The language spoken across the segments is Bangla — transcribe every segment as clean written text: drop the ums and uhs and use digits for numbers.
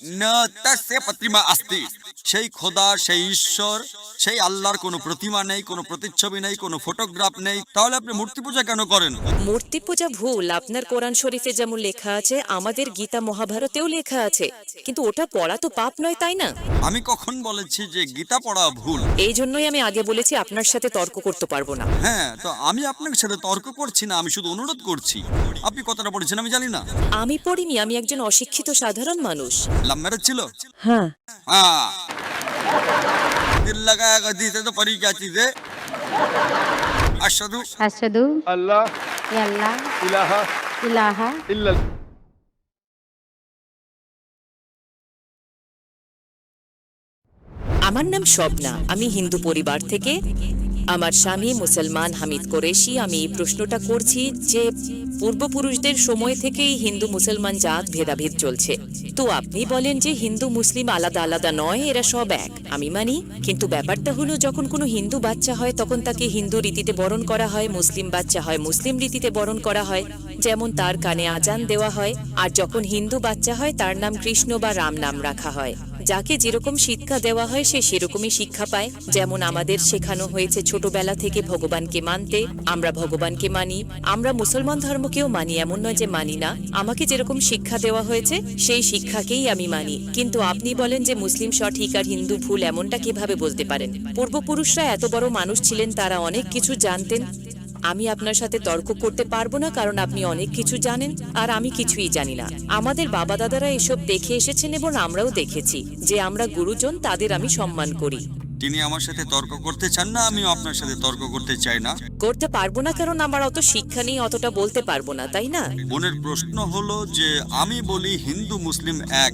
না তাসে প্রতিমা আস্তি। সেই খোদা, সেই ঈশ্বর, সেই আল্লাহর কোনো প্রতিমা নেই, কোনো প্রতিচ্ছবি নেই, কোনো ফটোগ্রাফ নেই। তাহলে আপনি মূর্তি পূজা কেন করেন? মূর্তি পূজা ভুল। আপনার কোরআন শরীফে যেমন লেখা আছে, আমাদের গীতা মহাভারতেও লেখা আছে, কিন্তু ওটা পড়া তো পাপ নয়, তাই না? আমি কখন বলেছি যে গীতা পড়া ভুল? এই জন্যই আমি আগে বলেছি আপনার সাথে তর্ক করতে পারবো না। হ্যাঁ, তো আমি আপনার সাথে তর্ক করছি না, আমি শুধু অনুরোধ করছি। আপনি কতটা পড়েছেন আমি জানি না। আমি পড়িনি, আমি একজন অশিক্ষিত সাধারণ মানুষ। লাভ ম্যারেজ ছিল? হ্যাঁ। हाँ, दिल लगाया जीते तो परी क्या चीज है? अशहदु আশহাদু আল্লাহ আল্লাহ ইলাহা ইলাহা ইল্লাল্লাহ। আমার নাম স্বপ্না, আমি হিন্দু পরিবার থেকে। আমার স্বামী মুসলমান হামিদ কোরেশি। আমি এই প্রশ্নটা করছি যে পূর্বপুরুষদের সময় থেকেই হিন্দু মুসলমান জাত ভেদাভেদ চলছে। তো আপনি বলেন যে হিন্দু মুসলিম আলাদা আলাদা নয়, এরা সব এক। আমি মানি, কিন্তু ব্যাপারটা হলো যখন কোনো হিন্দু বাচ্চা হয় তখন তাকে হিন্দু রীতিতে বরণ করা হয়, মুসলিম বাচ্চা হয় মুসলিম রীতিতে বরণ করা হয়, যেমন তার কানে আজান দেওয়া হয়। আর যখন হিন্দু বাচ্চা হয় তার নাম কৃষ্ণ বা রাম নাম রাখা হয়। যাকে যেরকম শিক্ষা দেওয়া হয় সে সেরকমই শিক্ষা পায়। যেমন আমাদের শেখানো হয়েছে ছোটবেলা থেকে ভগবানকে মানতে, আমরা ভগবানকে মানি। আমরা মুসলমান ধর্মকেও মানি, এমন নয় যে মানি না। আমাকে যেরকম শিক্ষা দেওয়া হয়েছে সেই শিক্ষাকেই আমি মানি। কিন্তু আপনি বলেন যে মুসলিম সঠিক আর হিন্দু ভুল, এমনটা কিভাবে বলতে পারেন? পূর্বপুরুষরা এত বড় মানুষ ছিলেন, তারা অনেক কিছু জানতেন। আমি আপনার সাথে তর্ক করতে পারবো না, কারণ আপনি অনেক কিছু জানেন আর আমি কিছুই জানি না। আমাদের বাবা দাদারা এসব দেখে এসেছেন এবং আমরাও দেখেছি যে আমরা গুরুজন, তাদের আমি সম্মান করি। তিনি আমার সাথে তর্ক করতে চান না, আমিও আপনার সাথে তর্ক করতে চাই না। করতে পারবো না কারণ আমার অত শিক্ষা নেই, অতটা বলতে পারবো না, তাই না? বোনের প্রশ্ন হলো যে আমি বলি হিন্দু মুসলিম এক,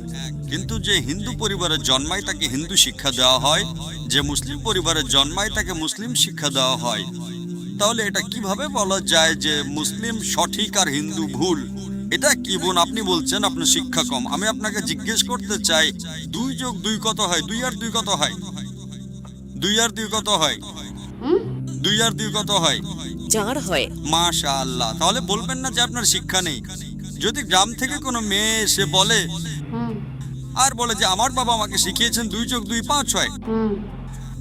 কিন্তু যে হিন্দু পরিবারে জন্মায় তাকে হিন্দু শিক্ষা দেওয়া হয়, যে মুসলিম পরিবারে জন্মায় তাকে মুসলিম শিক্ষা দেওয়া হয়। তাহলে এটা কিভাবে বলা যায় যে মুসলিম সঠিক আর হিন্দু ভুল? এটা কি বোন আপনি বলছেন আপনার শিক্ষা কম? আমি আপনাকে জিজ্ঞেস করতে চাই, 2+2 কত হয়? 2 আর 2 কত হয়? 2 আর 2 কত হয়? 2 আর 2 কত হয়? যার হয়। মাশাআল্লাহ। তাহলে বলবেন না যে আপনার শিক্ষা নেই। যদি গ্রাম থেকে কোনো মেয়ে এসে বলে হুম আর বলে যে আমার বাবা আমাকে শিখিয়েছেন 2+2 5 হয়, হুম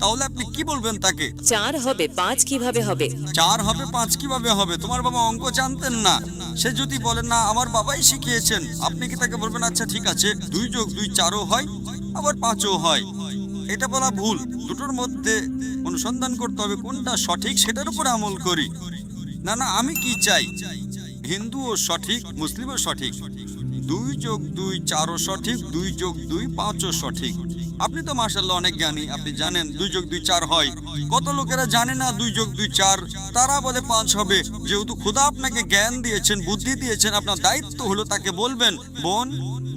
তাহলে আপনি কি বলবেন তাকে? 4 হবে, 5 কিভাবে হবে? 4 হবে 5 কিভাবে হবে? তোমার বাবা অঙ্ক জানতেন না। সে যদি বলে না আমার বাবাই শিখিয়েছেন, আপনি কি তাকে বলবেন আচ্ছা ঠিক আছে 2+2 4ও হয় আবার 5ও হয়? এটা বলা ভুল। দুটোর মধ্যে অনুসন্ধান করতে হবে কোনটা সঠিক, সেটার উপর আমল করি। না না, আমি কি চাই? হিন্দুও সঠিক, মুসলিমও সঠিক, 2+2 4ও সঠিক, 2+2 5ও সঠিক। আপনি তো মাশাআল্লাহ অনেক জ্ঞানী, আপনি জানেন 2+2 4 হয়। কত লোকেরা জানে না 2+2 4, তারা বলে 5 হবে। যেহেতু খোদা আপনাকে জ্ঞান দিয়েছেন, বুদ্ধি দিয়েছেন, আপনার দায়িত্ব হলো তাকে বলবেন বোন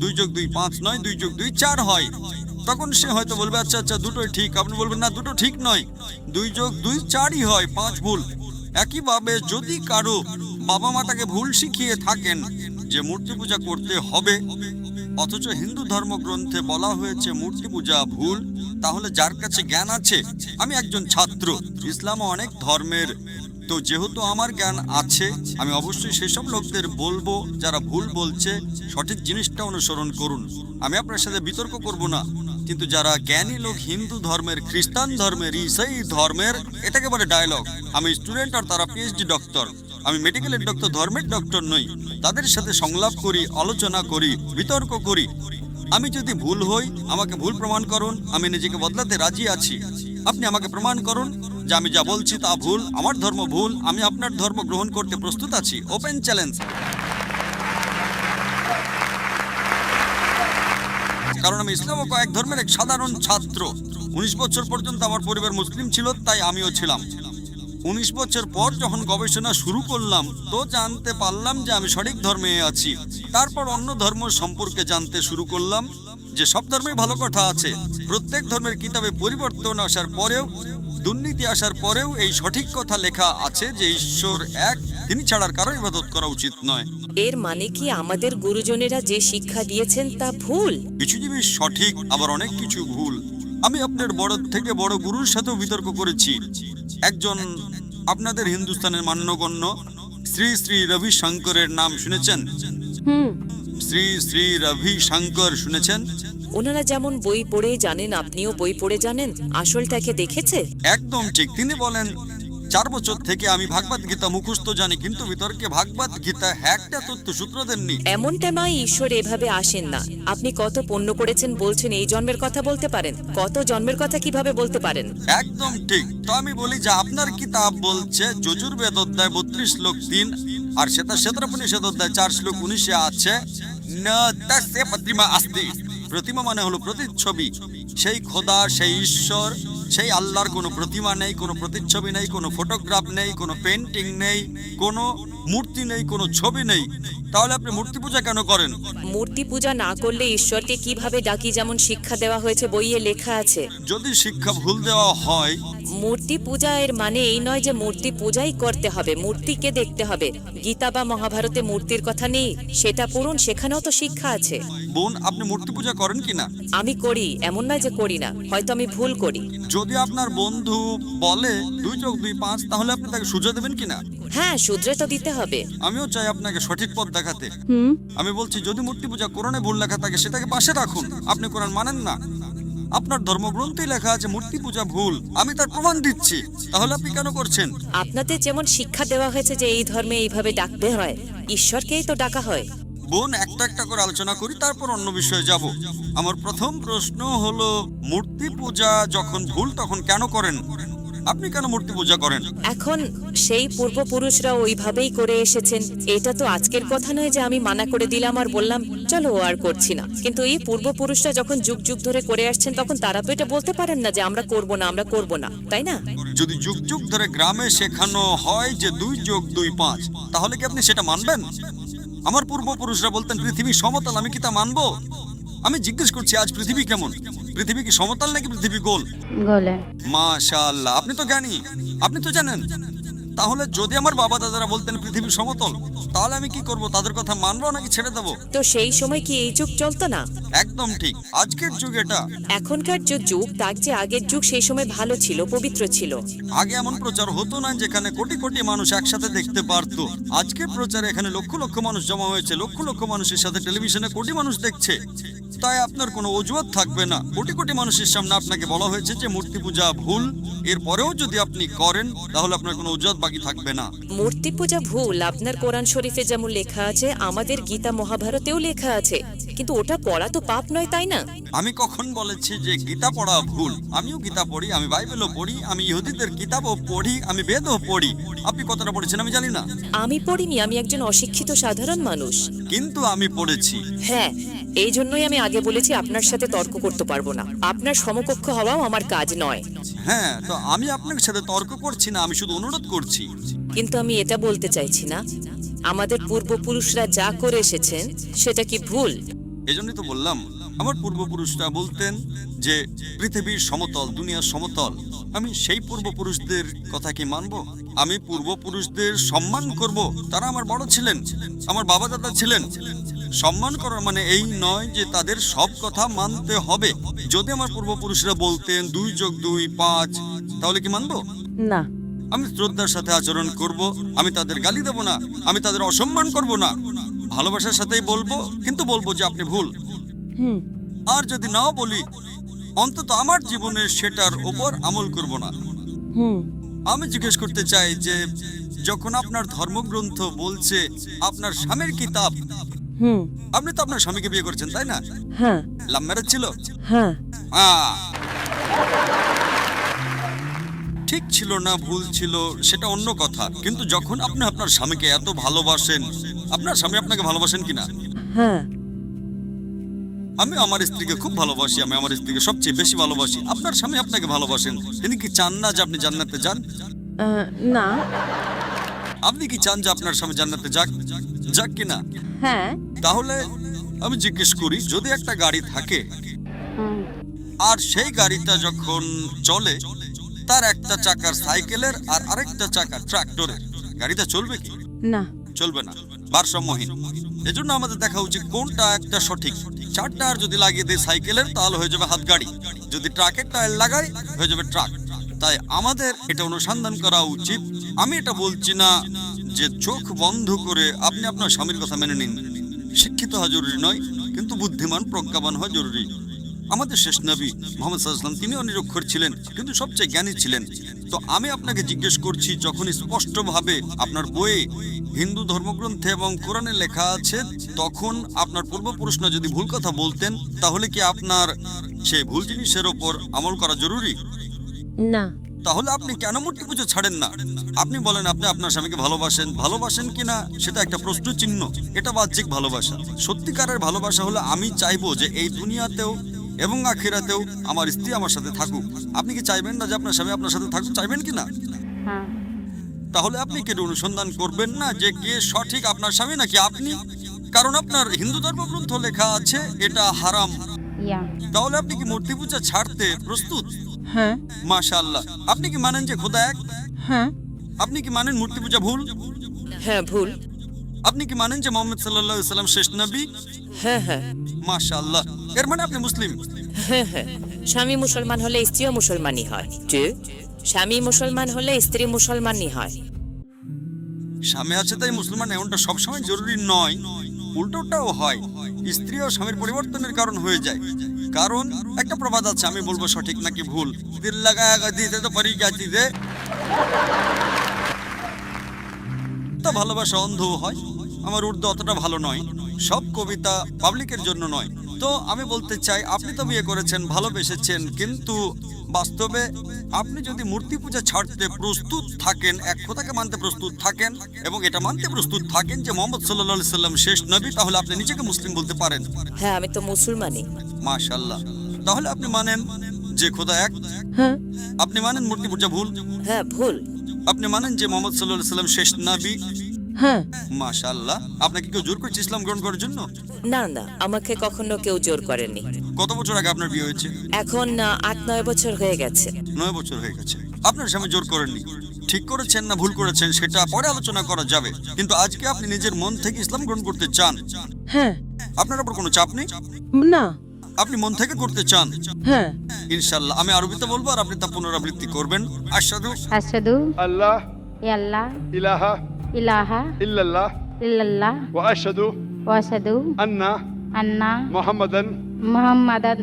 2+2 5 নয়, 2+2 4 হয়। তখন সে হয়তো বলবে আচ্ছা আচ্ছা দুটোই ঠিক। আপনি বলবেন না দুটো ঠিক নয়, 2+2 4ই হয়, 5 ভুল। একইভাবে যদি কারো বাবা মা তাকে ভুল শিখিয়ে থাকেন যে মূর্তি পূজা করতে হবে, অথচ হিন্দু ধর্মগ্রন্থে বলা হয়েছে মূর্তি পূজা ভুল, তাহলে যার কাছে জ্ঞান আছে, আমি একজন ছাত্র, ইসলাম অনেক ধর্মের, তো যেহেতু আমার জ্ঞান আছে, আমি অবশ্যই সেসব লোকদের বলবো যারা ভুল বলছে সঠিক জিনিসটা অনুসরণ করুন। আমি আপনার সাথে বিতর্ক করব না, কিন্তু যারা জ্ঞানী লোক হিন্দু ধর্মের, খ্রিস্টান ধর্মের, ইসাই ধর্মের, এটাকে বলে ডায়লগ। আমি স্টুডেন্ট আর তারা পিএইচডি ডক্টর, আমি মেডিকেলের ডক্টর, ধর্মের ডক্টর নই। তাদের সাথে সংলাপ করি, আলোচনা করি, বিতর্ক করি। আমি যদি ভুল হই আমাকে ভুল প্রমাণ করুন, আমি নিজেকে বদলাতে রাজি আছি। আপনি আমাকে প্রমাণ করুন যে আমি যা বলছি তা ভুল, আমার ধর্ম ভুল, আমি আপনার ধর্ম গ্রহণ করতে প্রস্তুত আছি। Open challenge. কারণ আমি ইসলাম ও কয়েক ধর্মের এক সাধারণ ছাত্র। 19 বছর পর্যন্ত আমার পরিবার মুসলিম ছিল, তাই আমিও ছিলাম। 19 বছর পর যখন গবেষণা শুরু করলাম তো জানতে পারলাম যে আমি সঠিক ধর্মে আছি। তারপর অন্য ধর্ম সম্পর্কে জানতে শুরু করলাম যে সব ধর্মে ভালো কথা আছে। প্রত্যেক ধর্মের কিতাবে পরিবর্তন আসার পরেও, দুর্নীতি আসার পরেও এই সঠিক কথা লেখা আছে যে ঈশ্বর এক, তিনি ছাড়ার কারো ইবাদত করা উচিত নয়। এর মানে কি আমাদের গুরুজনেরা যে শিক্ষা দিয়েছেন তা ভুল? কিছু জিনিস সঠিক, আবার অনেক কিছু ভুল। আমি আপনার বড় থেকে বড় গুরুর সাথেও বিতর্ক করেছি। একজন আপনাদের হিন্দুস্তানের মান্যগণ্য শ্রী শ্রী রবি শঙ্করের নাম শুনেছেন? হুম শ্রী শ্রী রবি শঙ্কর শুনেছেন? ওনারা যেমন বই পড়ে জানেন, আপনিও বই পড়ে জানেন, আসলটাকে দেখেছে? একদম ঠিক। তিনি বলেন 4 বছর থেকে আমি ভাগবত গীতা মুখস্থ জানি, কিন্তু বিতর্কে ভাগবত গীতা একটা তথ্য সূত্র দেননি। এমনটা নয় ঈশ্বর এভাবে আসেন না। আপনি কত পুণ্য করেছেন বলছেন, এই জন্মের কথা বলতে পারেন? কত জন্মের কথা কিভাবে বলতে পারেন? একদম ঠিক। তো আমি বলি যে আপনার কিতাব বলছে যজুর্বেদ অধ্যায় 32 শ্লোক 3 আর শ্বেতাশ্বেতোপনিষদ অধ্যায় 4 শ্লোক 19 আছে না তাসে প্রতিমা আস্তি। প্রতিমা মানে হলো প্রতিচ্ছবি। সেই খোদা, সেই ঈশ্বর, সেই আল্লাহর কোনো প্রতিমা নেই, কোনো প্রতিচ্ছবি নেই, কোনো ফটোগ্রাফ নেই, কোনো পেন্টিং নেই, কোনো মূর্তি নেই, কোনো ছবি নেই। তাহলে আপনি মূর্তি পূজা কেন করেন? মূর্তি পূজা না করলে ঈশ্বরকে কিভাবে ডাকি, যেমন শিক্ষা দেওয়া হয়েছে, বইয়ে লেখা আছে। যদি শিক্ষা ভুল দেওয়া হয়, মূর্তি পূজা এর মানে এই নয় যে মূর্তি পূজাই করতে হবে, মূর্তিকে দেখতে হবে। গীতা বা মহাভারতে মূর্তির কথা নেই, সেটা পড়ুন, সেখানেও তো শিক্ষা আছে। বোন, আপনি মূর্তি পূজা করেন কিনা? আমি করি, এমন নয় যে করি না, হয়তো আমি ভুল করি। যদি আপনার বন্ধু বলে 2 যোগ 2 5, তাহলে আপনি তাকে সুজা দেবেন কিনা? হ্যাঁ, শুধরে তো দিতে হবে। আমিও চাই আপনাকে সঠিক পথ দেখাতে। আমি বলছি, যদি মূর্তি পূজা কোরআনে ভুল লেখা থাকে সেটাকে পাশে রাখুন। আপনি কোরআন মানেন না, আপনার ধর্মগ্রন্থেই লেখা আছে মূর্তি পূজা ভুল, আমি তার প্রমাণ দিচ্ছি। তাহলে আপনি কেন করছেন? আপনাদের যেমন শিক্ষা দেওয়া হয়েছে যে এই ধর্মে এইভাবে ডাকতে হয়, ঈশ্বরকেই তো ডাকা হয়। বোন, একটা একটা করে আলোচনা করি, তারপর অন্য বিষয়ে যাব। আমার প্রথম প্রশ্ন হলো, মূর্তি পূজা যখন ভুল তখন কেন করেন? আপনি কেন মূর্তি পূজা করেন? এখন সেই পূর্বপুরুষরা ওইভাবেই করে এসেছেন, এটা তো আজকের কথা নয় যে আমি মানা করে দিলাম আর বললাম চলো ও আর করছি না। কিন্তু এই পূর্বপুরুষরা যখন যুগ যুগ ধরে করে আসছেন, তখন তারা তো এটা বলতে পারেন না যে আমরা করব না, আমরা করব না, তাই না? যদি যুগ যুগ ধরে গ্রামে শেখানো হয় যে 2 যোগ 2 5, তাহলে কি আপনি সেটা মানবেন? আমার পূর্বপুরুষরা বলতেন পৃথিবী সমতল, আমি কি তা মানবো? আমি জিজ্ঞেস করছি, আজ পৃথিবী কেমন? পৃথিবী কি সমতল নাকি পৃথিবী গোল? গোলে। মাশাআল্লাহ, আপনি তো জ্ঞানী, আপনি তো জানেন। তাহলে যদি আমার বাবা দাদারা বলতেন পৃথিবী সমতল, তাহলে আমি কি করব? তাদের কথা মানবো নাকি ছেড়ে দেবো? তো সেই সময় কি এই যুগ চলতো না? একদম ঠিক, আজকের যুগ এটা। এখনকার যে যুগ তার যে আগের যুগ, সেই সময় ভালো ছিল, পবিত্র ছিল। আগে এমন প্রচার হতো না যেখানে কোটি কোটি মানুষ একসাথে দেখতে পারতো। আজকে প্রচারে এখানে লক্ষ লক্ষ মানুষ জমা হয়েছে, লক্ষ লক্ষ মানুষের সাথে টেলিভিশনে কোটি মানুষ দেখছে। তাই আপনার কোনো অজুহাত থাকবে না। কোটি কোটি মানুষের সামনে আপনাকে বলা হয়েছে যে মূর্তি পূজা ভুল, এরপরেও যদি আপনি করেন তাহলে আপনার কোনো অজুহাত বাকি থাকবে না। মূর্তি পূজা ভুল আপনার কোরআন শরীফে যেমন লেখা আছে, আমাদের গীতা মহাভারতেও লেখা আছে, কিন্তু ওটা পড়া তো পাপ নয়, তাই না? আমি কখন বলেছি যে গীতা পড়া ভুল? আমিও গীতা পড়ি, আমি বাইবেলও পড়ি, আমি ইহুদিদের কিতাবও পড়ি, আমি বেদও পড়ি। আপনি কতটা পড়েছেন আমি জানি না। আমি পড়িনি, আমি একজন অশিক্ষিত সাধারণ মানুষ। কিন্তু আমি পড়েছি। হ্যাঁ, এই জন্যই আমি আগে বলেছি আপনার সাথে তর্ক করতে পারবো না, আপনার সমকক্ষ হওয়াও আমার কাজ নয়। হ্যাঁ, তো আমি আপনার সাথে তর্ক করছি না, আমি শুধু অনুরোধ করছি। কিন্তু আমি এটা বলতে চাইছি না, আমাদের পূর্বপুরুষরা যা করে এসেছেন সেটা কি ভুল? এজন্যই তো বললাম, আমার পূর্বপুরুষরা বলতেন যে পৃথিবীর সমতল, দুনিয়ার সমতল। আমি সেই পূর্বপুরুষদের কথা কি মানবো? আমি পূর্বপুরুষদের সম্মান করব, তারা আমার বড় ছিলেন, আমার বাবা দাদা ছিলেন। সম্মান করার মানে এই নয় যে তাদের সব কথা মানতে হবে। যদি আমার পূর্বপুরুষরা বলতেন 2 যোগ 2 5, তাহলে কি মানবো? না। আমি শ্রদ্ধার সাথে আচরণ করব, আমি তাদের গালি দেব না, আমি তাদের অসম্মান করব না, ভালোবাসার সাথেই বলবো, কিন্তু বলবো যে আপনি ভুল। হুম। আর যদি নাও বলি, অন্তত আমার জীবনে সেটার উপর আমল করব না। হুম। আমি জিজ্ঞেস করতে চাই যে যখন আপনার ধর্মগ্রন্থ বলছে আপনার স্বামীর কিতাব, হুম। আপনি তো আপনার স্বামীকে বিয়ে করেছেন, তাই না? হ্যাঁ। লাভ ম্যারেজ ছিল? হ্যাঁ। ঠিক ছিল না ভুল ছিল সেটা অন্য কথা, কিন্তু যখন আপনি আপনার স্বামীকে এত ভালোবাসেন, আপনার স্বামী আপনাকে ভালোবাসেন কিনা? হ্যাঁ। আমি আমার স্ত্রীকে খুব ভালোবাসি, আমি আমার স্ত্রীকে সবচেয়ে বেশি ভালোবাসি। আপনার স্বামী আপনাকে ভালোবাসেন, তিনি কি চান না যে আপনি জান্নাতে যান? না। আপনি কি চান যে আপনার স্বামী জান্নাতে যাক যাক কিনা? হ্যাঁ। তাহলে আমি জিজ্ঞেস করি, যদি একটা গাড়ি থাকে হুম। আর সেই গাড়িটা যখন চলে, তার একটা চাকার সাইকেলের আর আরেকটা চাকা ট্রাক্টরের, গাড়িটা চলবে কি? না। চলবে না, ভারসাম্যহীন। এজন্য আমাদের দেখা উচিত কোনটা একটা সঠিক। 4 টায়ার যদি লাগিয়ে দেয় সাইকেলের, তাহলে হয়ে যাবে হাত গাড়ি। যদি ট্রাকের টায়ার লাগাই, হয়ে যাবে ট্রাক। তাই আমাদের এটা অনুসন্ধান করা উচিত। আমি এটা বলছি না যে চোখ বন্ধ করে আপনি আপনার স্বামীর কথা মেনে নিন। শিক্ষিত হওয়া জরুরি নয়, কিন্তু বুদ্ধিমান প্রজ্ঞাবান হওয়া জরুরি। আমাদের শেষ নবী মুহাম্মদ সাল্লাল্লাহু আলাইহি ওয়াসাল্লাম তিনিও নিরক্ষর ছিলেন, কিন্তু সবচেয়ে জ্ঞানী ছিলেন। তো আমি আপনাকে জিজ্ঞেস করছি, যখন স্পষ্টভাবে আপনার বইয়ে হিন্দু ধর্মগ্রন্থে এবং কোরআনে লেখা আছে, তখন আপনার পূর্বপুরুষরা যদি ভুল কথা বলতেন, তাহলে কি আপনার সেই ভুল জিনিসের ওপর আমল করা জরুরি? না। তাহলে আপনি কেন মূর্তি পুজো ছাড়েন না? আপনি বলেন আপনি আপনার স্বামীকে ভালোবাসেন কিনা সেটা একটা প্রশ্ন চিহ্ন, এটা বাহ্যিক ভালোবাসা। সত্যিকারের ভালোবাসা হলো আমি চাইবো যে এই দুনিয়াতেও এবং আখিরাতেও আমার স্ত্রী আমার সাথে থাকুক। আপনি কি চাইবেন না যে আপনার স্বামী আপনার সাথে থাকুক? চাইবেন কি না? হ্যাঁ। তাহলে আপনি কি অনুসন্ধান করবেন না যে কে সঠিক, আপনার স্বামী নাকি আপনি? কারণ আপনার হিন্দু ধর্মগ্রন্থ লেখা আছে এটা হারাম। ইয়া। তাহলে আপনি কি মূর্তি পূজা ছাড়তে প্রস্তুত? হ্যাঁ। মাশাআল্লাহ। আপনি কি মানেন যে খোদা এক? হ্যাঁ। আপনি কি মানেন মূর্তি পূজা ভুল? হ্যাঁ, ভুল। আপনি কি মানেন যে মুহাম্মদ সাল্লাল্লাহু আলাইহি ওয়াসাল্লাম শেষ নবী? হ্যাঁ হ্যাঁ মাশাআল্লাহ। এর মানে আপনি মুসলিম? হ্যাঁ হ্যাঁ স্বামী মুসলমান হলে স্ত্রীও মুসলমানই হয়। স্বামী মুসলমান হলে স্ত্রী মুসলমানই হয়। স্বামী আছে তাই মুসলমান এমনটা সবসময় জরুরি নয়, উল্টোটাও হয়। স্ত্রী ও স্বামীর পরিবর্তনের কারণ হয়ে যায়। কারণ একটা প্রবাদ আছে, আমি বলবো সঠিক নাকি ভুল। দিল লাগায়া দিতে তো পারি গাছি দে, তো ভালোবাসা অন্ধ হয়। আমার উর্দু অতটা ভালো নয়, সব কবিতা পাবলিকের জন্য নয়। তো আমি বলতে চাই, আপনি তো বিয়ে করেছেন, ভালোবেসেছেন, কিন্তু বাস্তবে আপনি যদি মূর্তি পূজা ছাড়তে প্রস্তুত থাকেন, এক খোদাকে মানতে প্রস্তুত থাকেন এবং এটা মানতে প্রস্তুত থাকেন যে মুহাম্মদ সাল্লাল্লাহু আলাইহি সাল্লাম শেষ নবী, তাহলে আপনি নিজেকে মুসলিম বলতে পারেন। হ্যাঁ, আমি তো মুসলমানই। মাশাআল্লাহ। তাহলে আপনি মানেন যে খোদা এক? হ্যাঁ। আপনি মানেন মূর্তি পূজা ভুল? হ্যাঁ, ভুল। আপনি মানেন যে মুহাম্মদ সাল্লাল্লাহু আলাইহি সাল্লাম শেষ নবী? হ্যাঁ। মাশাআল্লাহ। আপনাকে কেউ জোর করেছে ইসলাম গ্রহণ করার জন্য? না না, আমাকে কখনো কেউ জোর করেনি। কত বছর আগে আপনার বিয়ে হয়েছে? এখন 8-9 বছর হয়ে গেছে। 9 বছর হয়ে গেছে। আপনার স্বামী জোর করেননি। ঠিক করেছেন না ভুল করেছেন সেটা পরে আলোচনা করা যাবে, কিন্তু আজকে আপনি নিজের মন থেকে ইসলাম গ্রহণ করতে চান। হ্যাঁ। আপনার উপর কোনো চাপ নেই, না। আপনি মন থেকে করতে চান। হ্যাঁ। ইনশাআল্লাহ আমি আরবিতে বলবো আর আপনি তা পুনরাবৃত্তি করবেন। আশহাদু আশহাদু আল্লাহ ইয়াল্লাহ ইলাহা ইলাহা ইল্লাল্লাহ ইল্লাল্লাহ ওয়া আশহাদু ওয়া আশহাদু আন্না মুহাম্মাদান মুহাম্মাদান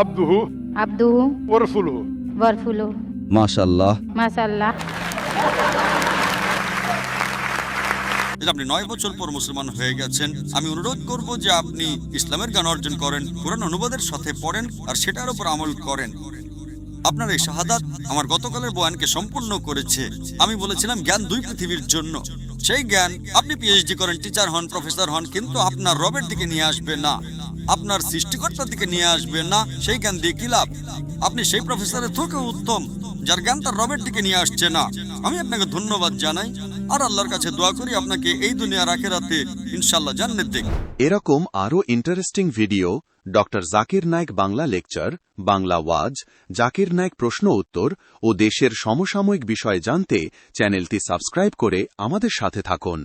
আবদুহু আবদুহু ওয়া রাসূলুহু ওয়া রাসূলুহু। মাশাআল্লাহ। মাশাআল্লাহ। আপনি 9 বছর পর মুসলমান হয়ে গেছেন। আমি অনুরোধ করব যে আপনি ইসলামের জ্ঞান অর্জন করেন, কোরআন অনুবাদের সাথে পড়েন আর সেটার উপর আমল করেন। আপনার এই শাহাদাত আমার গতকালের বয়ানকে সম্পূর্ণ করেছে। আমি বলেছিলাম জ্ঞান 2 পৃথিবীর জন্য। সেই জ্ঞান আপনি পিএইচডি করেন, টিচার হন, প্রফেসর হন, কিন্তু আপনার রবের দিকে নিয়ে আসবে না, আপনার সৃষ্টিকর্তার দিকে নিয়ে আসবে না। সেই জ্ঞান দিয়ে কি লাভ? আপনি সেই প্রফেসরের থেকেও উত্তম যার জ্ঞান তার রবের দিকে নিয়ে আসছে না। আমি আপনাকে ধন্যবাদ জানাই আর আল্লাহর কাছে দোয়া করি আপনাকে এই দুনিয়ার আখিরাতে ইনশাআল্লাহ জান্নাত দিক। এরকম আরও interesting video doctor Zakir Naik Bangla lecture, Bangla ওয়াজ, জাকির নায়েক প্রশ্ন উত্তর ও দেশের সমসাময়িক বিষয় জানতে চ্যানেলটি সাবস্ক্রাইব করে আমাদের সাথে থাকুন।